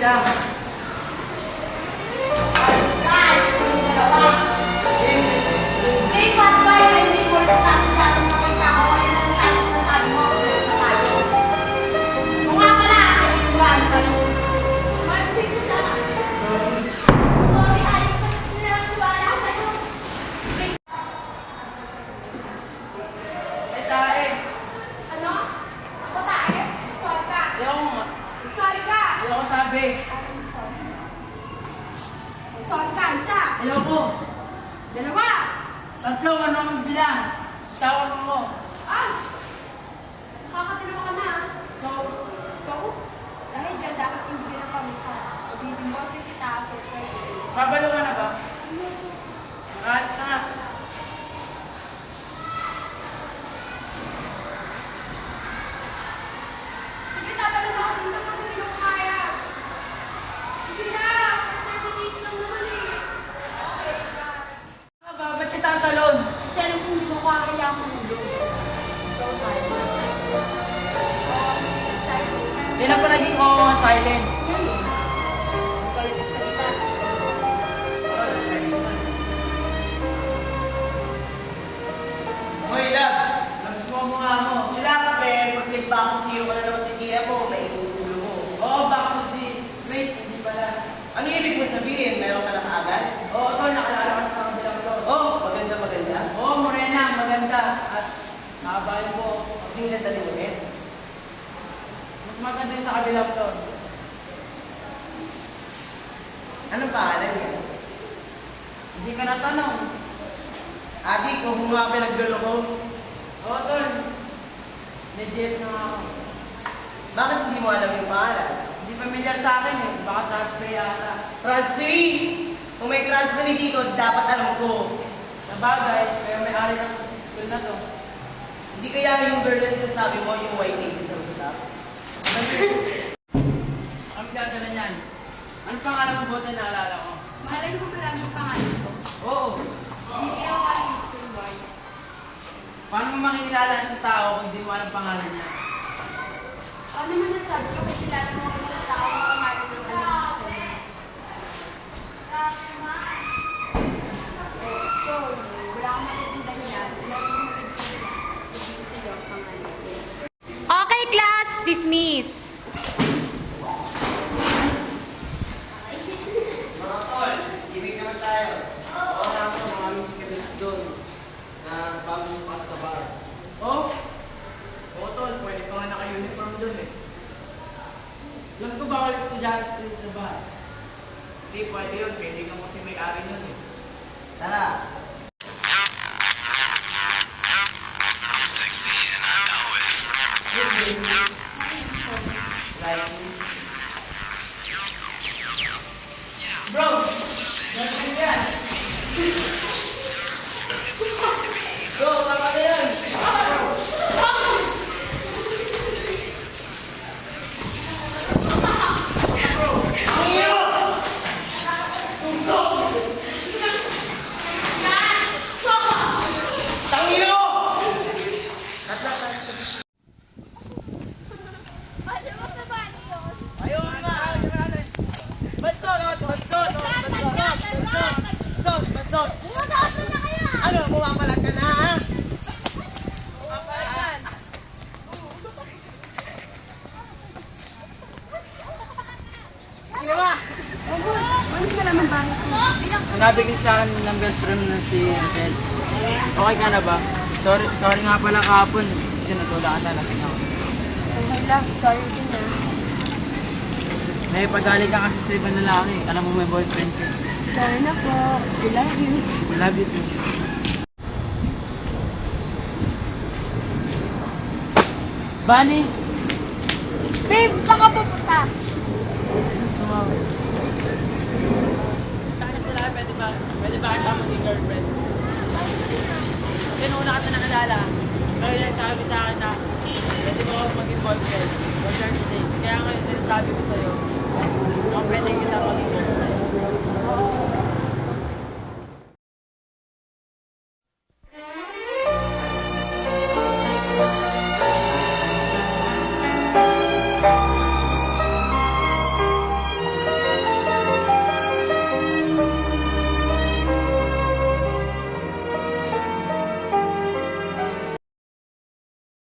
lang. Ay, tae. Ayoko nga. Ayoko sabi. Ayoko. Tatlo, ano ang bilang? Tawag mo. Dahil dyan, dapat hindi ka na pamisa. Ibibimbote kita after 30 days. Babalo ka na ba? Alis na nga. Sige, tatanong ako dito pag hindi ko kaya. Sige na, 30 days lang naman eh. Okay, na. Ano ba? Ba't kita talon? Kasi alam kong hindi ko kaya ang mundo. So tired. Excited. Hindi na pa naging oo ang silent. Ngayon, ikaw yung nagsalita. Hoy, Labs! Labs mo ang mukha mo. Relax, man. Pag nag-back to zero ka na naman sa GM mo, mainit ulo mo. Oo, back to Z. Wait, hindi pala. Ano ibig mo sabihin? Meron ka na kaagad? Oo, tol, nakalala ka sa kabilang to. Oh, maganda, maganda. Oo, morena, maganda. At nakabali ko. Kasing ganda ni Monet. Mas maganda yung sa kabilang to. Anong pangalan niya? Hindi ka natanong. Adi, kung mga pinaglolo ko, Oo, tol. Legit na ako. bakit hindi mo alam yung pangalan? Hindi familiar sa akin eh. Baka transfer yata. Transferee! Kung may transferee dito, dapat alam ko. Sa bagay, kaya may-ari ng school na to. Hindi kaya yung girl na sinasabi mo, yung white lady sa rooftop? Kami dadala niyan. Ano pangalan mo buti naalala ko? Mahalaga ko pala ang pangalan ko. Oo. D.L.I. Mr. White. Paano mo makikilala sa tao kung hindi mo alam pangalan niya? Ano naman nasabi ko kasi kilala mo ako sa tao na pangalan ng alam ko. So, wala akong matitindan yan. Wala akong matitindan. Sabihin sa'yo ang pangalan ko. Okay, class, dismiss. Mga tol, ibig naman tayo. Oo, naman mga aming sikabit doon na bagong bukas sa bar. Oh? Oo, tol. Pwede pa nga naka-uniform doon eh. Alam ko bawal estudyante sa bahay. Hindi, pwede yun. Pwede ka mo si may-ari nun eh. Tara! Bro! Ganun yan! Bro, sama na yan! Tangino! Ayun nga! Bansot! Bansot! Bansot! Bansot! Ano, pumapalag ka na, ha? Pumapalag! Ginawa! Ano ka naman ba? Sinabi kasi sa akin ng best friend na si Angel. Okay ka na ba? Sorry nga pala kahapon. Kasi natula ka na, lasing ako. Okay lang, sorry din na. May paggali ka kasi sa ibang lalaki. Alam mo may boyfriend ka. Sorry na po. I love you. I love you too. Bunny! Babe, saan ka pupunta? Tumawag. Gusto ka na sila, pwede ba kita maging girlfriend? Kasi nung una ka na nakilala, kaya yan sabi sa akin na pwede mo ako maging boyfriend for 30 days. Kaya ngayon sinasabi ko sa'yo, kung pwede kita maging girlfriend.